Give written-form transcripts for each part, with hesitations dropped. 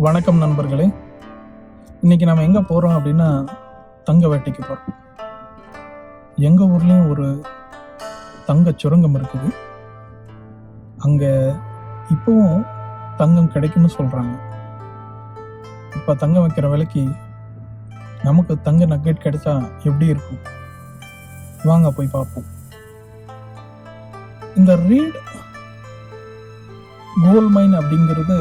வணக்கம் நண்பர்களே. இன்னைக்கு நம்ம எங்கே போகிறோம் அப்படின்னா தங்க வேட்டைக்கு போகிறோம். எங்கள் ஊர்லேயும் ஒரு தங்க சுரங்கம் இருக்குது. அங்கே இப்போவும் தங்கம் கிடைக்கும்னு சொல்கிறாங்க. இப்போ தங்கம் வைக்கிற விலைக்கு நமக்கு தங்க நக்கெட் கிடைச்சா எப்படி இருக்கும்? வாங்க போய் பார்ப்போம். இந்த ரீட் கோல்ட் மைன் அப்படிங்கிறது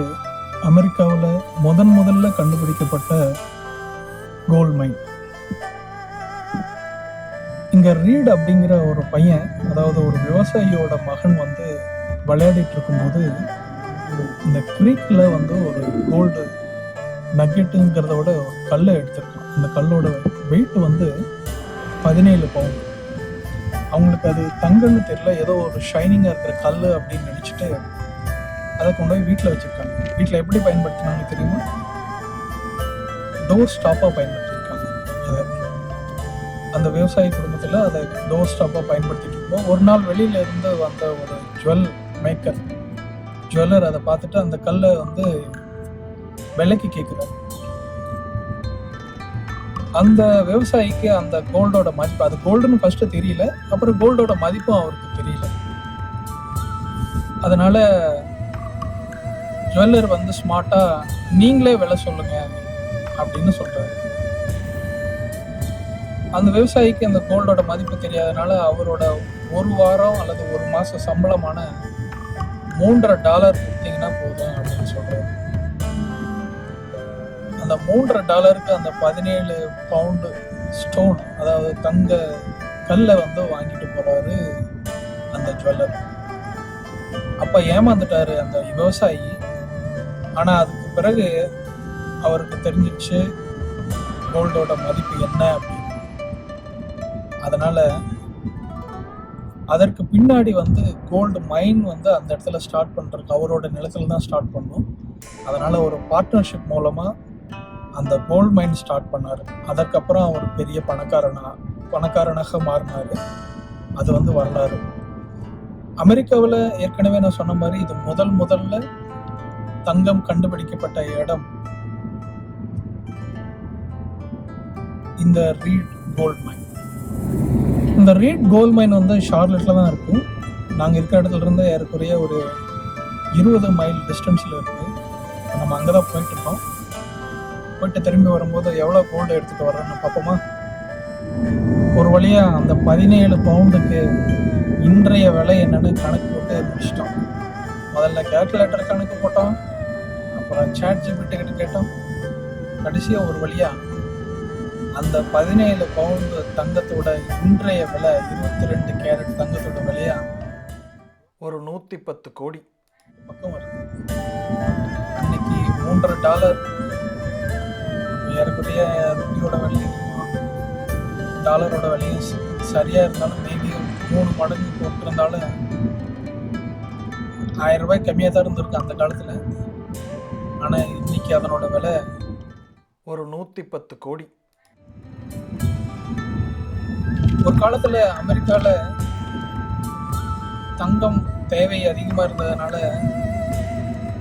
அமெரிக்காவில் முதல்ல கண்டுபிடிக்கப்பட்ட கோல்ட் மைன். இங்க ரீட் அப்படிங்கிற ஒரு பையன், அதாவது ஒரு விவசாயியோட மகன் விளையாடிட்டு இருக்கும்போது இந்த கிரீக்ல ஒரு கோல்டு நக்கெட்டுங்கிறத விட ஒரு கல்லை எடுத்திருக்கான். அந்த கல்லோட வெயிட் 17 பவுண்ட். அவங்களுக்கு அது தங்கன்னு தெரியல, ஏதோ ஒரு ஷைனிங்காக இருக்கிற கல் அப்படின்னு நினச்சிட்டு அதை கொண்டு போய் வீட்டில் வச்சுருக்காங்க. வீட்டில் எப்படி பயன்படுத்தினாங்க தெரியுமா? டோர் ஸ்டாப்பாக பயன்படுத்தியிருக்காங்க. அந்த விவசாய குடும்பத்தில் அதை டோர் ஸ்டாப்பாக பயன்படுத்திட்டு இருக்கோம். ஒரு நாள் வெளியில இருந்து வந்த ஒரு ஜுவல்லர் அதை பார்த்துட்டு அந்த கல்லை விலைக்கு கேட்குறாரு. அந்த விவசாயிக்கு அந்த கோல்டோட மதிப்பு, அது கோல்டுன்னு ஃபர்ஸ்ட் தெரியல, அப்புறம் கோல்டோட மதிப்பும் அவருக்கு தெரியல. அதனால ஜுவல்லர் ஸ்மார்ட்டா நீங்களே விலை சொல்லுங்க அப்படின்னு சொல்றாரு. அந்த விவசாயிக்கு அந்த கோல்டோட மதிப்பு தெரியாதனால அவரோட ஒரு வாரம் அல்லது ஒரு மாச சம்பளமான $3.50 கொடுத்தீங்கன்னா போதும் அப்படின்னு சொல்றாரு. அந்த $3.50 அந்த 17 பவுண்டு ஸ்டோன், அதாவது தங்க கல்லை வாங்கிட்டு போறாரு அந்த ஜுவல்லர். அப்ப ஏமாந்துட்டாரு அந்த விவசாயி. ஆனா அதுக்கு பிறகு அவருக்கு தெரிஞ்சிச்சு கோல்டோட மதிப்பு என்ன அப்படின்னு. அதனால அதற்கு பின்னாடி கோல்டு மைன் அந்த இடத்துல ஸ்டார்ட் பண்றதுக்கு அவரோட நிலத்துல தான் ஸ்டார்ட் பண்ணும். அதனால ஒரு பார்ட்னர்ஷிப் மூலமா அந்த கோல்டு மைன் ஸ்டார்ட் பண்ணாரு. அதற்கப்புறம் அவர் பெரிய பணக்காரனாக மாறினாரு. அது வரலாறு. அமெரிக்காவில் ஏற்கனவே நான் சொன்ன மாதிரி இது முதல்ல தங்கம் கண்டுபிடிக்கப்பட்ட இடம் இந்த ரீட் கோல்ட் மைன். இந்த ரீட் கோல்ட் மைன் ஷார்லட்ல தான் இருக்கு. நாங்கள் இருக்கிற இடத்துல இருந்து ஏறக்குறைய ஒரு 20 மைல் டிஸ்டன்ஸில் இருக்கு. நம்ம அங்கே தான் போயிட்டு இருக்கோம். போயிட்டு திரும்பி வரும்போது எவ்வளோ கோல்டு எடுத்துகிட்டு வர்றோன்னு பார்ப்போமா? ஒரு வழியாக அந்த 17 பவுண்டுக்கு இன்றைய விலை என்னன்னு கணக்கு போட்டு முடிச்சிட்டோம். முதல்ல கேல்குலேட்டர் கணக்கு போட்டோம், அப்புறம் ChatGPT கிட்ட கேட்டோம். கடைசியாக ஒரு வழியாக அந்த 17 பவுண்டு தங்கத்தோட இன்றைய விலை 22 கேரட் தங்கத்தோட விலையா ஒரு 110 கோடி பக்கம் வருது. அன்னைக்கு $3.50 ஏறக்குறைய ருப்பியோட விலையும் டாலரோட விலையும் சரியா இருந்தாலும் மேபி 3 மடங்கு போட்டிருந்தாலும் 1000 ரூபாய் கம்மியாக தான் இருந்திருக்கு அந்த காலத்தில். ஆனால் இன்னைக்கு அதனோட விலை ஒரு 110 கோடி. ஒரு காலத்தில் அமெரிக்காவில் தங்கம் தேவை அதிகமாக இருந்ததுனால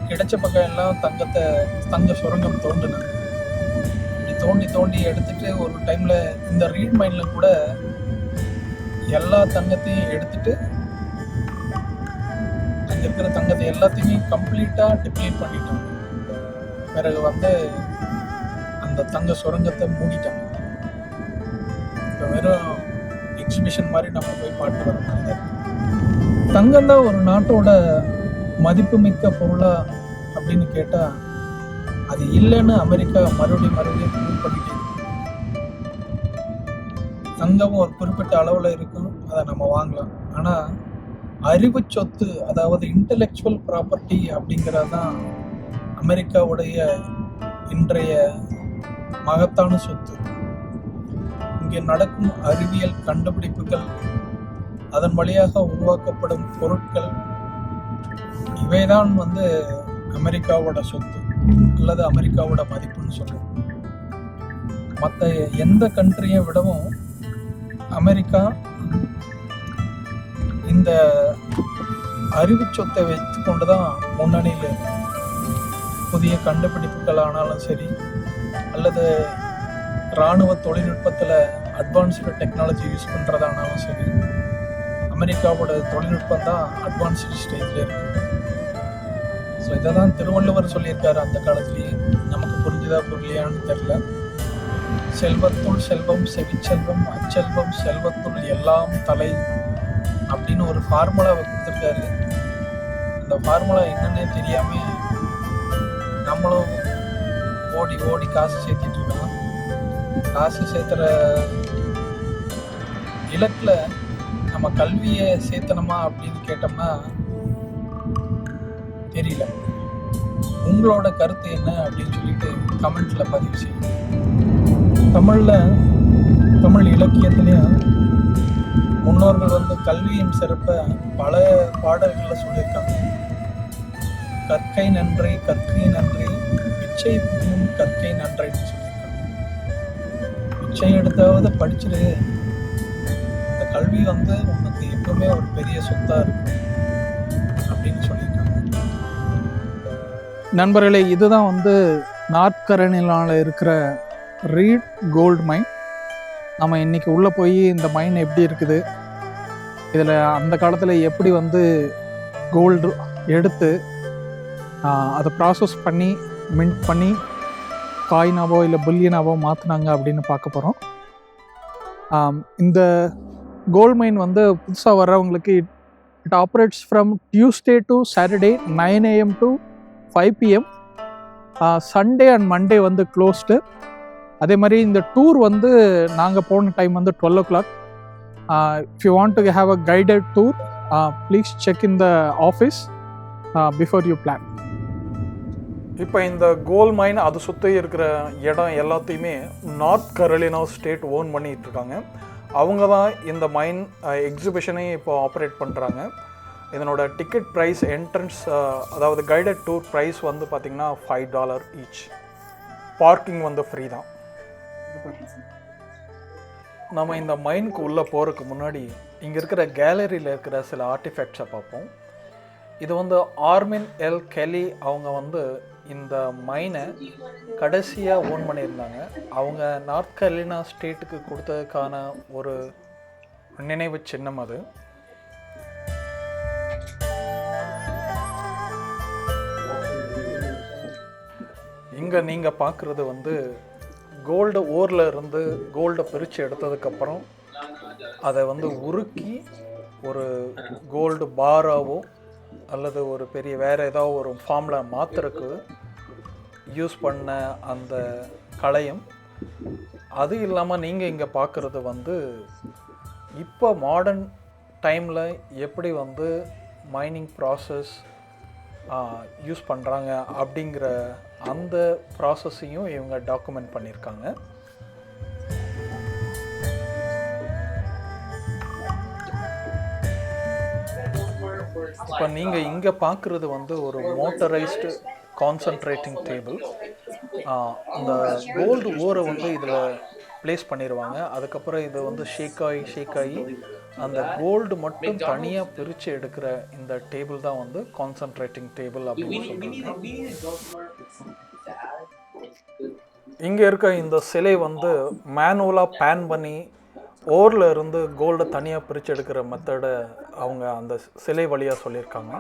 கிடைச்ச பக்கம் எல்லாம் தங்க சுரங்கம் தோண்டினாங்க. தோண்டி எடுத்துட்டு ஒரு டைம்ல இந்த ரீட் மைன்ல கூட எல்லா தங்கத்தையும் எடுத்துட்டு அங்க இருக்கிற தங்கத்தை எல்லாத்தையுமே கம்ப்ளீட்டா டிப்ளீட் பண்ணிட்டாங்க. பிறகு அந்த தங்க சுரங்கத்தை மூடிட்டாங்க. இப்போ வெறும் எக்ஸிபிஷன் மாதிரி நம்ம போய் பாட்டு வர மாதிரி. தங்கம் தான் ஒரு நாட்டோட மதிப்புமிக்க பொருளா அப்படின்னு கேட்டா அது இல்லைன்னு அமெரிக்கா மறுபடியும் ப்ரூவ் பண்ணிட்டே இருக்கு. தங்கமும் ஒரு குறிப்பிட்ட அளவுல இருக்கும், அதை நம்ம வாங்கலாம். ஆனா அறிவு சொத்து, அதாவது இன்டெலெக்சுவல் ப்ராப்பர்ட்டி அப்படிங்கிறதான் அமெரிக்காவுடைய இன்றைய மகத்தான சொத்து. இங்கே நடக்கும் அறிவியல் கண்டுபிடிப்புகள், அதன் வழியாக உருவாக்கப்படும் பொருட்கள், இவைதான் அமெரிக்காவோட சொத்து அல்லது அமெரிக்காவோட மதிப்புன்னு சொல்லுவோம். மற்ற எந்த கண்ட்ரியை விடவும் அமெரிக்கா இந்த அறிவு சொத்தை வைத்து கொண்டுதான் முன்னணியில் இருக்கு. புதிய கண்டுபிடிப்புகள் ஆனாலும் சரி, அல்லது இராணுவ தொழில்நுட்பத்தில் அட்வான்ஸ்டு டெக்னாலஜி யூஸ் பண்ணுறதானாலும் சரி, அமெரிக்காவோட தொழில்நுட்பம் தான் அட்வான்ஸ்டு ஸ்டேஜில் இருக்குது. ஸோ இதை தான் திருவள்ளுவர் சொல்லியிருக்காரு அந்த காலத்துலேயே. நமக்கு புரிஞ்சுதா புரியலையான்னு தெரில. செல்வத்துள் செல்வம், செவிச்செல்வம், அச்செல்வம், செல்வத்துள் எல்லாம் தலை அப்படின்னு ஒரு ஃபார்முலாவை கொடுத்துருக்காரு. அந்த ஃபார்முலா என்னன்னே தெரியாமல் நம்மளும் ஓடி ஓடி காசு சேர்த்திட்டு இருக்கோம். காசு சேர்த்துற இலக்கில் நம்ம கல்வியை சேர்த்தணுமா அப்படின்னு கேட்டோம்னா தெரியல. உங்களோட கருத்து என்ன அப்படின்னு சொல்லிட்டு கமெண்ட்ல பதிவு செய்யும். தமிழ் இலக்கியத்திலையும் முன்னோர்கள் கல்வியின் சிறப்பை பல பாடல்களில் சொல்லியிருக்காங்க. கற்கை நன்றி, கற்கை நன்றி, பிச்சை புரியும் கற்கை நன்றின்னு சொல்லியிருக்காங்க. பிச்சை எடுத்தாவது படிச்சுட்டு இந்த கல்வி உனக்கு எப்பவுமே ஒரு பெரிய சொத்தா இருக்கும் அப்படின்னு சொல்லியிருக்காங்க. நண்பர்களே, இதுதான் நார்த் கரோலினாவில் இருக்கிற ரீட் கோல்டு மைன். நம்ம இன்றைக்கி உள்ளே போய் இந்த மைன் எப்படி இருக்குது, இதில் அந்த காலத்தில் எப்படி கோல்டு எடுத்து அதை ப்ராசஸ் பண்ணி மின்ட் பண்ணி காயினாவோ இல்லை பில்லியனாவோ மாற்றினாங்க அப்படின்னு பார்க்க போகிறோம். இந்த கோல்டு மைன் புதுசாக வர்றவங்களுக்கு it operates from Tuesday to Saturday 9 AM to 5 PM. Sunday and Monday closed. அதே மாதிரி இந்த டூர் நாங்கள் போன time 12 o'clock. If you want to have a guided tour, please check in the office before you plan. இப்போ இந்த gold மைன் அது சுற்றி இருக்கிற இடம் எல்லாத்தையுமே நார்த் கரோலினா ஸ்டேட் ஓன் பண்ணிகிட்டு இருக்காங்க. அவங்க தான் இந்த மைன் எக்ஸிபிஷனையும் இப்போ ஆப்ரேட் பண்ணுறாங்க. இதனோட டிக்கெட் ப்ரைஸ் என்ட்ரன்ஸ், அதாவது கைடட் டூர் ப்ரைஸ் பார்த்திங்கன்னா $5 ஈச். பார்க்கிங் ஃப்ரீ தான். நம்ம இந்த மைனுக்கு உள்ளே போகிறதுக்கு முன்னாடி இங்கே இருக்கிற கேலரியில் இருக்கிற சில ஆர்டிஃபேக்ட்ஸை பார்ப்போம். இது ஆர்மின் எல் கெலி அவங்க இந்த மைனை கடைசியாக ஓன் பண்ணியிருந்தாங்க. அவங்க நார்த் கரோலினா ஸ்டேட்டுக்கு கொடுத்ததுக்கான ஒரு நினைவு சின்னம் அது. இங்கே நீங்கள் பார்க்குறது கோல்டு ஓரில் இருந்து கோல்டை பிரித்து எடுத்ததுக்கப்புறம் அதை உருக்கி ஒரு கோல்டு பாராவோ அல்லது ஒரு பெரிய வேறு ஏதாவது ஒரு ஃபார்மில் மாற்றுறதுக்கு யூஸ் பண்ண அந்த களையம். அது இல்லாமல் நீங்கள் இங்கே பார்க்குறது இப்போ மாடர்ன் டைமில் எப்படி மைனிங் ப்ராசஸ் யூஸ் பண்ணுறாங்க அப்படிங்கிற அந்த ப்ராசஸையும் இவங்க டாக்குமெண்ட் பண்ணியிருக்காங்க. இப்போ நீங்கள் இங்கே பார்க்குறது ஒரு மோட்டரைஸ்டு கான்சன்ட்ரேட்டிங் டேபிள். அந்த கோல்டு ஓரை இதில் ப்ளேஸ் பண்ணிடுவாங்க. அதுக்கப்புறம் இது ஷேக் ஆகி அந்த கோல்டு மட்டும் தனியாக பிரித்து எடுக்கிற இந்த டேபிள் தான் கான்சன்ட்ரேட்டிங் டேபிள் அப்படின்னு சொல்கிறாங்க. இங்கே இருக்க இந்த சிலை மேனுவலாக பேன் பண்ணி ஓரில் இருந்து கோல்டை தனியாக பிரித்து எடுக்கிற மெத்தடை அவங்க அந்த சிலை வழியாக சொல்லியிருக்காங்க.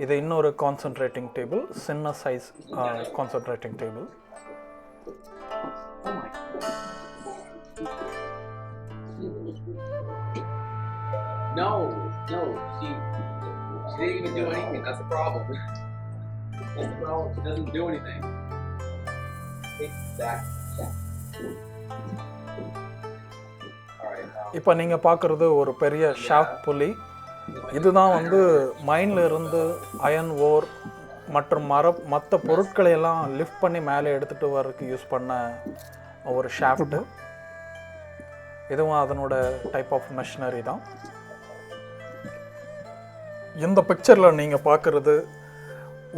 இது இன்னொரு கான்சன்ட்ரேட்டிங் டேபிள், சின்ன size concentrating table. No, she didn't even do anything. That's the problem. That's the problem. She doesn't do anything. இப்போ நீங்கள் பார்க்குறது ஒரு பெரிய ஷாஃப்ட் புலி. இதுதான் மைனில் இருந்து அயன் ஓர் மற்றும் மற்ற பொருட்களை எல்லாம் லிஃப்ட் பண்ணி மேலே எடுத்துகிட்டு வர்றதுக்கு யூஸ் பண்ண ஒரு ஷாஃப்ட்டு. இதுவும் அதனோட டைப் ஆஃப் மெஷினரி தான். இந்த பிக்சரில் நீங்கள் பார்க்குறது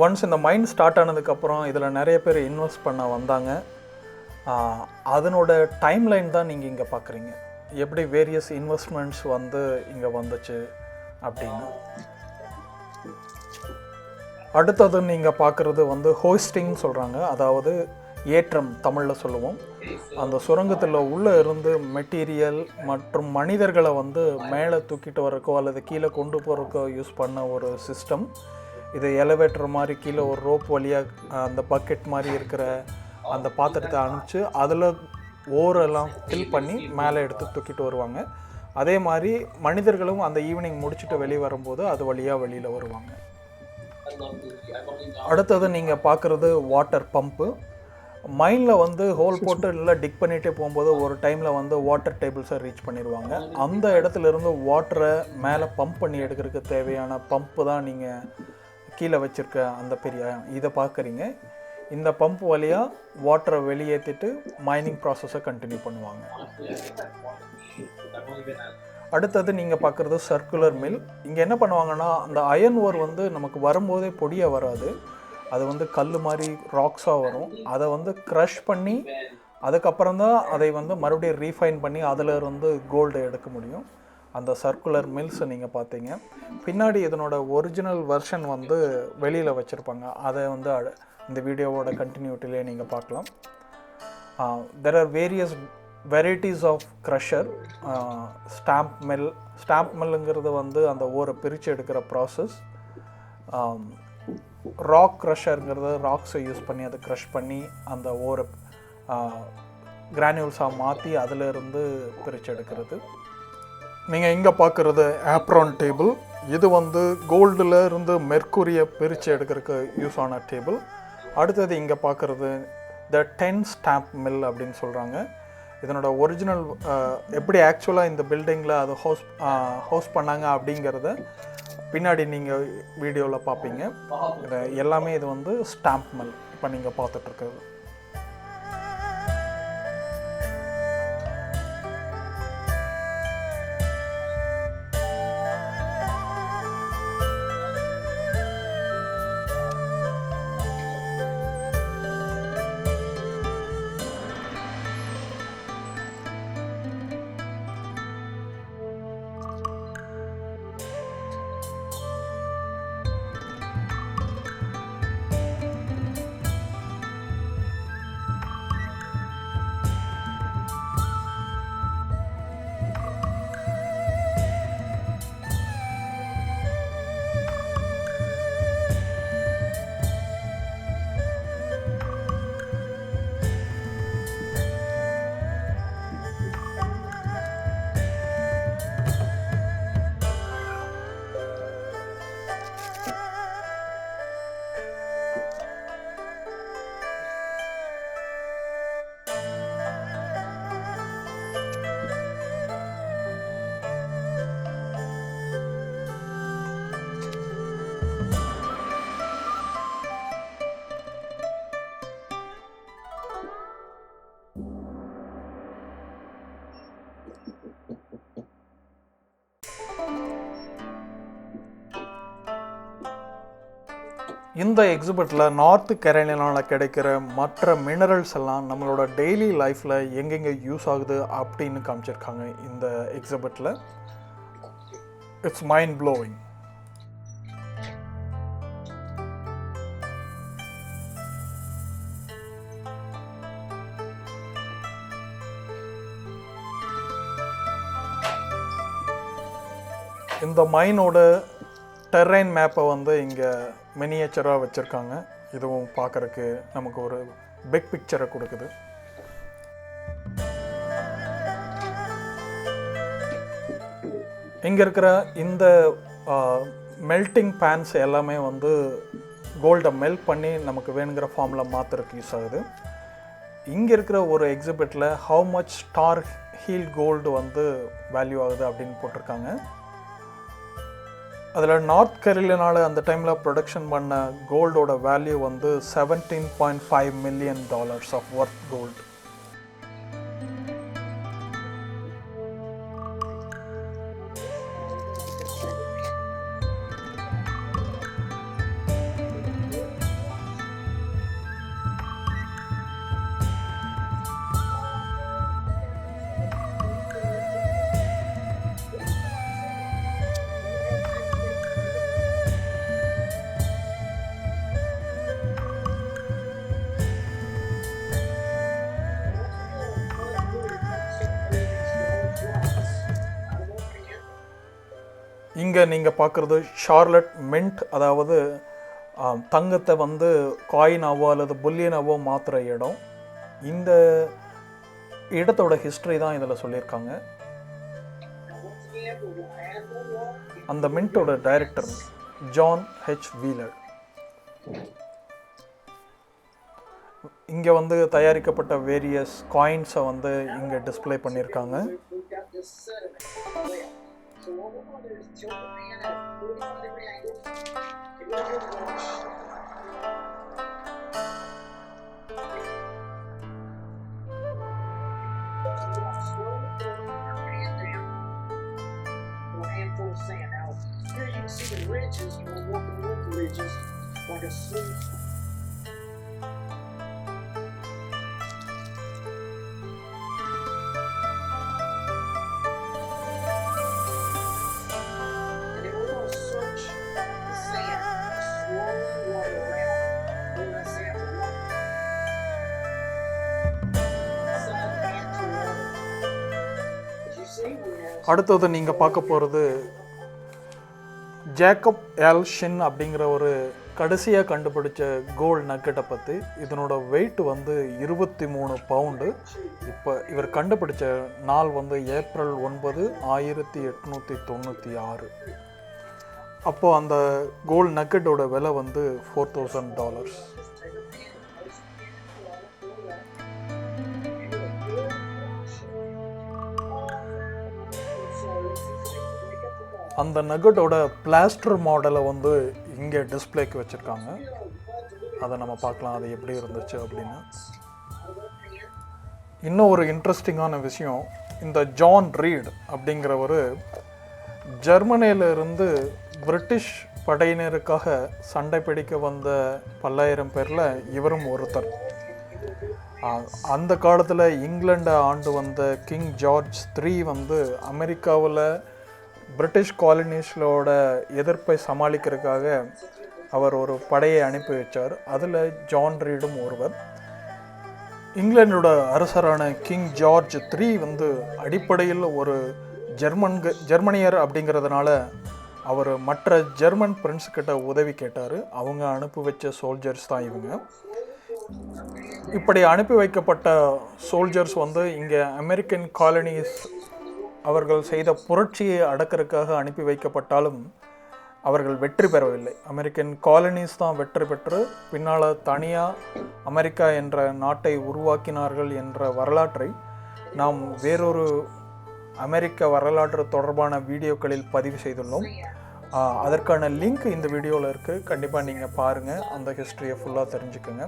ஒன்ஸ் இந்த மைன் ஸ்டார்ட் ஆனதுக்கப்புறம் இதில் நிறைய பேர் இன்வெஸ்ட் பண்ண வந்தாங்க. அதனோட டைம்லைன் தான் நீங்கள் இங்கே பார்க்குறீங்க. எப்படி வேரியஸ் இன்வெஸ்ட்மெண்ட்ஸ் இங்கே வந்துச்சு அப்படின்னு. அடுத்தது நீங்கள் பார்க்குறது வந்து ஹோஸ்டிங் சொல்கிறாங்க, அதாவது ஏற்றம் தமிழில் சொல்லுவோம். அந்த சுரங்கத்தில் உள்ளே இருந்து மெட்டீரியல் மற்றும் மனிதர்களை வந்து மேலே தூக்கிட்டு வரக்கோ அல்லது கீழே கொண்டு போகிறக்கோ யூஸ் பண்ண ஒரு சிஸ்டம். இது எலிவேட்டர் மாதிரி கீழே ஒரு ரோப் வழியாக அந்த பக்கெட் மாதிரி இருக்கிற அந்த பாத்திரத்தை அனுப்பிச்சு அதில் ஓரெல்லாம் ஃபில் பண்ணி மேலே எடுத்து தூக்கிட்டு வருவாங்க. அதே மாதிரி மனிதர்களும் அந்த ஈவினிங் முடிச்சுட்டு வெளியே வரும்போது அது வழியாக வெளியில் வருவாங்க. அடுத்தது நீங்கள் பார்க்குறது வாட்டர் பம்பு. மைனில் வந்து ஹோல் போட்டு இல்லை டிக் பண்ணிகிட்டே போகும்போது ஒரு டைமில் வந்து வாட்டர் டேபிள்ஸை ரீச் பண்ணிடுவாங்க. அந்த இடத்துலேருந்து வாட்டரை மேலே பம்ப் பண்ணி எடுக்கிறதுக்கு தேவையான பம்பு தான் நீங்கள் கீழே வச்சுருக்க அந்த பெரிய இதை பார்க்குறீங்க. இந்த பம்ப் வழியாக வாட்டரை வெளியேற்றிட்டு மைனிங் ப்ராசஸை கண்டினியூ பண்ணுவாங்க. அடுத்தது நீங்கள் பார்க்குறது சர்க்குலர் மில். இங்கே என்ன பண்ணுவாங்கன்னா, அந்த அயன் ஓர் வந்து நமக்கு வரும்போதே பொடியாக வராது, அது வந்து கல் மாதிரி ராக்ஸாக வரும். அதை வந்து க்ரஷ் பண்ணி அதுக்கப்புறம் தான் அதை வந்து மறுபடியும் ரீஃபைன் பண்ணி அதில் இருந்து கோல்டு எடுக்க முடியும். அந்த சர்க்குலர் மில்ஸை நீங்கள் பார்த்தீங்க. பின்னாடி இதனோட ஒரிஜினல் வெர்ஷன் வந்து வெளியில் வச்சுருப்பாங்க. அதை வந்து இந்த வீடியோவோட கண்டினியூட்டிலே நீங்கள் பார்க்கலாம். There are various varieties of crusher. Stamp மில்லுங்கிறது வந்து அந்த ஓரை பிரித்து எடுக்கிற ப்ராசஸ். ராக் க்ரஷருங்கிறது ராக்ஸை யூஸ் பண்ணி அதை க்ரஷ் பண்ணி அந்த ஓரை கிரானியூல்ஸாக மாற்றி அதிலிருந்து பிரித்து எடுக்கிறது. நீங்கள் இங்கே பார்க்குறது ஆப்ரான் டேபிள். இது வந்து கோல்டில் இருந்து மெர்க்குரியை பிரித்து எடுக்கிறதுக்கு யூஸ் ஆன டேபிள். அடுத்தது இங்கே பார்க்குறது த 10 ஸ்டாம்ப் மில் அப்படின்னு சொல்கிறாங்க. இதனோட ஒரிஜினல் எப்படி ஆக்சுவலாக இந்த பில்டிங்கில் அதை ஹோஸ்ட் பண்ணாங்க அப்படிங்கிறத பின்னாடி நீங்கள் வீடியோவில் பார்ப்பீங்க. இது எல்லாமே இது வந்து ஸ்டாம்ப் மில் இப்போ நீங்கள் பார்த்துட்ருக்கிறது. இந்த எக்ஸிபிட்டில் நார்த் கேரோலினாவில் கிடைக்கிற மற்ற மினரல்ஸ் எல்லாம் நம்மளோட டெய்லி லைஃப்பில் எங்கெங்கே யூஸ் ஆகுது அப்படின்னு காமிச்சிருக்காங்க இந்த எக்ஸிபிட்டில். It's mind blowing. இந்த மைனோட டெர்ரைன் மேப்பை வந்து இங்கே மினியேச்சராக வச்சுருக்காங்க. இதுவும் பார்க்குறக்கு நமக்கு ஒரு பிக் பிக்சரை கொடுக்குது. இங்கே இருக்கிற இந்த மெல்ட்டிங் பேன்ஸ் எல்லாமே வந்து கோல்டை மெல்ட் பண்ணி நமக்கு வேணுங்கிற ஃபார்மில் மாற்றுறதுக்கு யூஸ் ஆகுது. இங்கே இருக்கிற ஒரு எக்ஸிபிட்டில் how much star heel gold வந்து வேல்யூ ஆகுது அப்படின்னு போட்டிருக்காங்க. அதில் நார்த் கேரோலினாவில் அந்த டைமில் ப்ரொடக்ஷன் பண்ண கோல்டோட வேல்யூ வந்து $17.5 million ஆஃப் ஒர்த் கோல்டு. இங்கே நீங்கள் பார்க்குறது ஷார்லட் மின்ட், அதாவது தங்கத்தை வந்து காயினாவோ அல்லது புல்லியனாவோ மாற்றுற இடம். இந்த இடத்தோட ஹிஸ்ட்ரி தான் இதில் சொல்லியிருக்காங்க. அந்த மின்ட்டோட டைரக்டர் ஜான் ஹெச் வீலர். இங்கே வந்து தயாரிக்கப்பட்ட வேரியஸ் காயின்ஸை வந்து இங்கே டிஸ்பிளே பண்ணியிருக்காங்க. அடுத்தது நீங்கள் பார்க்க போகிறது ஜேக்கப் எல் ஷின் அப்படிங்கிற ஒரு கடைசியாக கண்டுபிடிச்ச கோல்டு நக்கெட்டை பற்றி. இதனோட வெயிட் வந்து 23 பவுண்டு. இப்போ இவர் கண்டுபிடிச்ச நாள் வந்து ஏப்ரல் 9, 1896. அப்போது அந்த கோல்டு நக்கெட்டோட விலை வந்து $4000. அந்த நகட்டோட பிளாஸ்டர் மாடலை வந்து இங்கே டிஸ்பிளேக்கு வச்சுருக்காங்க. அதை நம்ம பார்க்கலாம் அது எப்படி இருந்துச்சு அப்படின்னு. இன்னும் ஒரு இன்ட்ரெஸ்டிங்கான விஷயம், இந்த ஜான் ரீட் அப்படிங்கிறவர் ஜெர்மனியிலிருந்து பிரிட்டிஷ் படையினருக்காக சண்டை பிடிக்க வந்த 10,000 பேரில் இவரும் ஒருத்தர். அந்த காலத்தில் இங்கிலாண்டை ஆண்டு வந்த கிங் ஜார்ஜ் III வந்து அமெரிக்காவில் பிரிட்டிஷ் காலனிஸ்களோட எதிர்ப்பை சமாளிக்கிறதுக்காக அவர் ஒரு படையை அனுப்பி வச்சார். அதில் ஜான் ரீடும் ஒருவர். இங்கிலாண்டோட அரசரான கிங் ஜார்ஜ் III வந்து அடிப்படையில் ஒரு ஜெர்மனியர் அப்படிங்கிறதுனால அவர் மற்ற ஜெர்மன் பிரின்ஸ்கிட்ட உதவி கேட்டார். அவங்க அனுப்பி வச்ச சோல்ஜர்ஸ் தான் இவங்க. இப்படி அனுப்பி வைக்கப்பட்ட சோல்ஜர்ஸ் வந்து இங்கே அமெரிக்கன் காலனிஸ் அவர்கள் செய்த புரட்சியை அடக்கிறதுக்காக அனுப்பி வைக்கப்பட்டாலும் அவர்கள் வெற்றி பெறவில்லை. அமெரிக்கன் காலனிஸ் தான் வெற்றி பெற்று பின்னால் தனியாக அமெரிக்கா என்ற நாட்டை உருவாக்கினார்கள் என்ற வரலாற்றை நாம் வேறொரு அமெரிக்க வரலாற்று தொடர்பான வீடியோக்களில் பதிவு செய்துள்ளோம். அதற்கான லிங்க் இந்த வீடியோவில் இருக்குது. கண்டிப்பாக நீங்கள் பாருங்கள், அந்த ஹிஸ்ட்ரியை ஃபுல்லாக தெரிஞ்சுக்குங்க.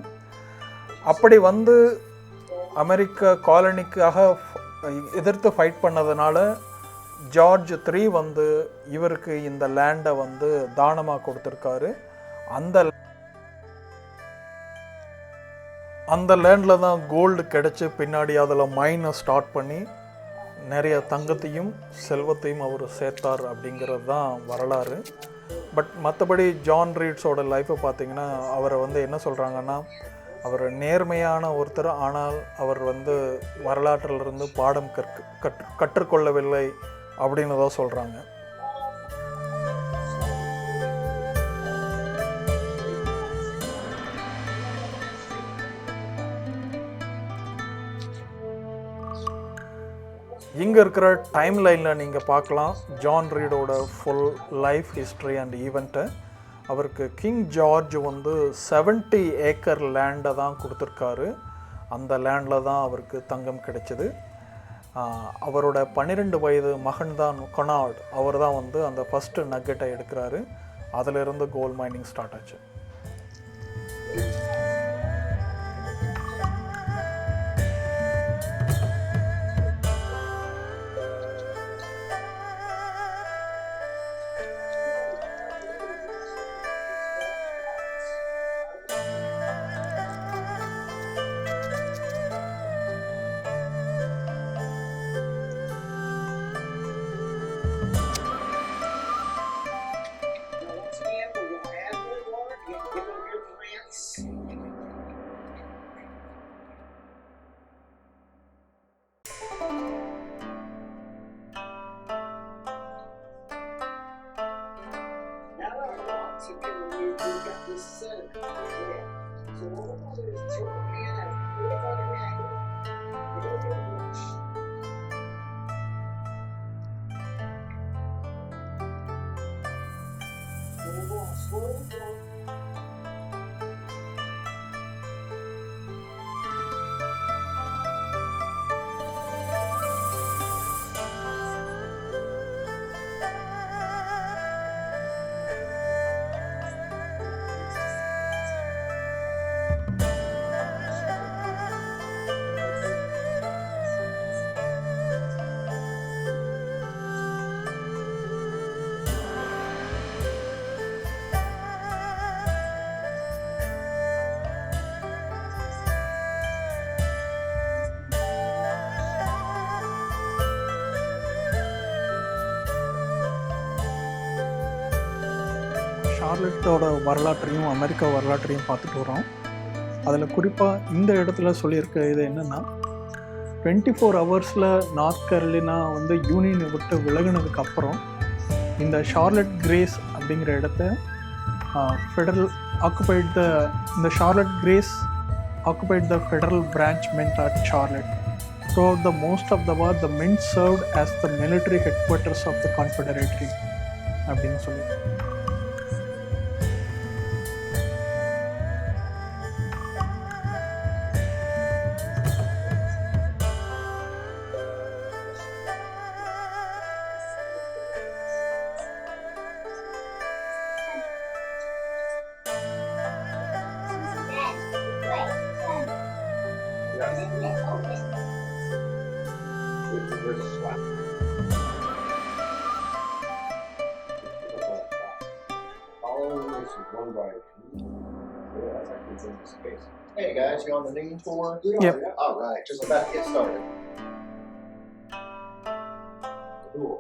அப்படி வந்து அமெரிக்க காலனிக்காக எதிர்த்து ஃபைட் பண்ணதுனால ஜார்ஜ் III வந்து இவருக்கு இந்த லேண்டை வந்து தானமாக கொடுத்துருக்காரு. அந்த லேண்டில் தான் கோல்டு கிடச்சி பின்னாடி அதில் மைனை ஸ்டார்ட் பண்ணி நிறைய தங்கத்தையும் செல்வத்தையும் அவர் சேர்த்தார் அப்படிங்கிறது தான் வரலாறு. பட் மற்றபடி ஜான் ரீட்ஸோட லைஃப்பை பார்த்திங்கன்னா அவரை வந்து என்ன சொல்கிறாங்கன்னா, அவர் நேர்மையான ஒருத்தர், ஆனால் அவர் வந்து வரலாற்றிலிருந்து பாடம் கற்றுக்கொள்ளவில்லை அப்படின்னு தான் சொல்கிறாங்க. இங்கே இருக்கிற டைம் லைனில் நீங்கள் பார்க்கலாம் ஜான் ரீடோட ஃபுல் லைஃப் ஹிஸ்ட்ரி அண்ட் ஈவெண்ட்டை. அவருக்கு கிங் ஜார்ஜ் வந்து 70 ஏக்கர் லேண்டை தான் கொடுத்துருக்காரு. அந்த லேண்டில் தான் அவருக்கு தங்கம் கிடைச்சிது. அவரோட 12 வயது மகன் தான் கொனார்ட், அவர் தான் வந்து அந்த ஃபஸ்ட்டு நக்கெட்டை எடுக்கிறாரு. அதிலிருந்து கோல்ட் மைனிங் ஸ்டார்ட் ஆச்சு. ஷார்லட்டோட வரலாற்றையும் அமெரிக்கா வரலாற்றையும் பார்த்துட்டு வரோம். அதில் குறிப்பாக இந்த இடத்துல சொல்லியிருக்க இது என்னென்னா, 24 ஹவர்ஸில் நார்த் கரோலினா வந்து யூனியனை விட்டு விலகினதுக்கப்புறம் இந்த ஷார்லட் கிரேஸ் அப்படிங்கிற இடத்த ஃபெடரல் ஆக்குபைட் த இந்த Charlotte grace occupied the federal branch mint at Charlotte. Throughout the most of the war, the mint served as the military headquarters of the Confederate. அப்படின்னு சொல்லி Hey guys, you on the noon tour? Yep. All right, just about to get started. Cool.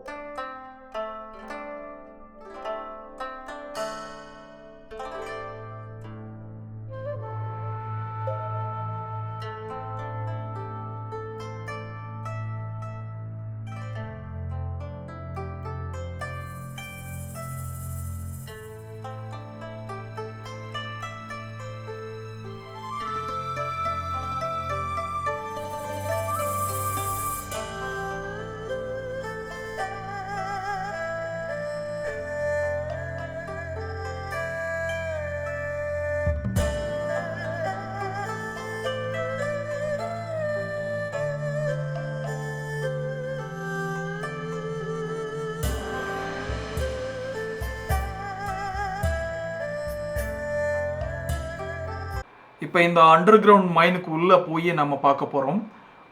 இப்போ இந்த under ground மைனுக்கு உள்ளே போய் நம்ம பார்க்க போகிறோம்.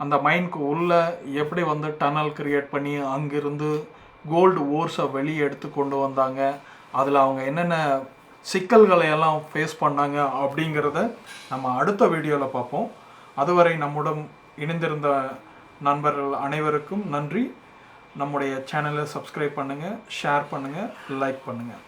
அந்த மைனுக்கு உள்ளே எப்படி வந்து டனல் கிரியேட் பண்ணி அங்கிருந்து கோல்டு ஓர்ஸை வெளியே எடுத்து கொண்டு வந்தாங்க, அதில் அவங்க என்னென்ன சிக்கல்களை எல்லாம் ஃபேஸ் பண்ணாங்க அப்படிங்கிறத நம்ம அடுத்த வீடியோவில் பார்ப்போம். அதுவரை நம்முடன் இணைந்திருந்த நண்பர்கள் அனைவருக்கும் நன்றி. நம்முடைய சேனலை சப்ஸ்கிரைப் பண்ணுங்கள், ஷேர் பண்ணுங்கள், லைக் பண்ணுங்கள்.